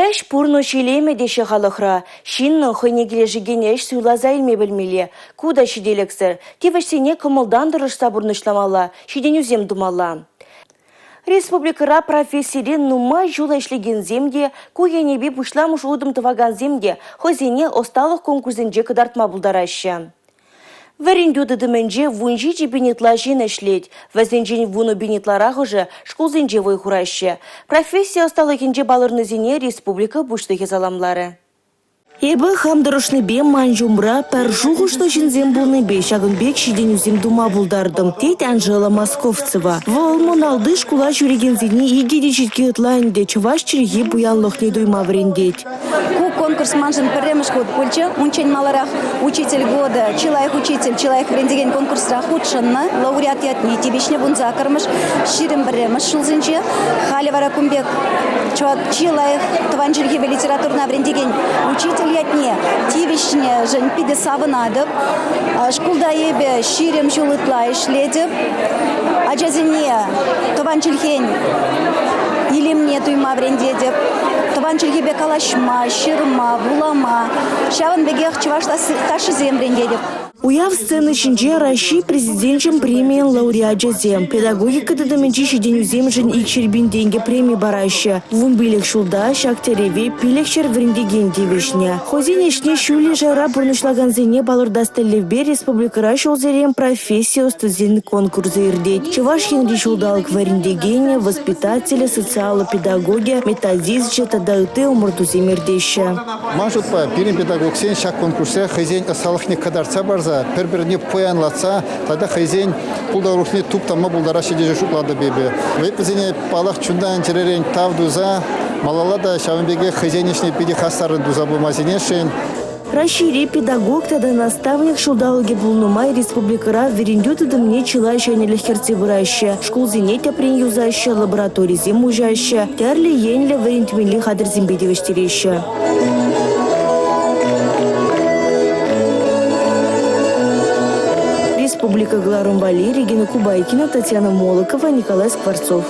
Вряж пурно шилеме деше халықра. Шинның хойнегележігенеш суйлаза илме білмеле. Куда шиделексір. Тевашсене кымылдандырыш сабурнышламала. Шиденюзем думала. Республикара профессиялен нума жула ишлеген земде, куенебе пушламыш удым тываган земде, хозине осталық конкурсенже кыдартма булдараща. Варендюды дыменже вунжи бенетла жин ишлет, вазенжен вуну бенетларах уже шкулзенже вой хураща. Профессия осталыкенже балырнызине республика буштыхе заламлары. Эбі хамдырышны бе манжумра пәр жуғышты жінзем болны бе шағынбек шиденюзем дума бұлдардым. Тейт Анжела Московцева. Волмон алды шкула жүрегензіне егеде жетке ұтлайынде чываш чіреге бұянлық не дуйма врендет. Конкурс манжын пірреміш год пульчы, унчен маларах учитель года, человек врендеген конкурсра худшынны, лауреат ятне, тебешне бунза кырмыш, ширим пірреміш шулзынче, хали вара кумбек, человек тванчергебе литературна врендеген учитель ятне, тебешне жын пиде савынадып, шкулда ебе ширим шулытла ишледіп, аджазине тванчерген илемне туйма врендедіп, Таванчылгебе калашма, шырма, булама, шаван бегех чывашла ташы земрендедіп. Уяв сцены шинже Раши президентшим премиян лауреат жазем. Педагогика дадаменчи шиденюзем жын икшербин деньги премии бараща. Вумбилек шулда, шактереве, пилекшер врендеген девишня. Хозинешне шули жара бурнышлаганзене балырдастелевбе республикара шолзерем профессия студент конкурсы ирдеть. Чуваш хенри шулдалык врендегене, воспитателя, социало-педагогия, методизче, тадауты умуртузем ирдеща. Мажутпа, пирин педагог сен шак конкурсе хозяин асалыхне кадарца барза. Пер-біріне поянлатса, тада хозяин пулдарухне туптама булдара шедеже шуклады бебе. Вепізіне палақ чундан теререн тавдуза, малалада шавынбеге хозяинешне педи хастарын дуза булмазинешен. Рашири педагог тада наставник шулдалыге булнумай республикара верендюты дымне чилайша нелехерце выраща. Школ зенетя приюзаща, лабораторий зем ужаща, тярли енле верентмели хадр зембедевештереща. Республика Гларумбали, Регина Кубайкина, Татьяна Молокова, Николай Скворцов.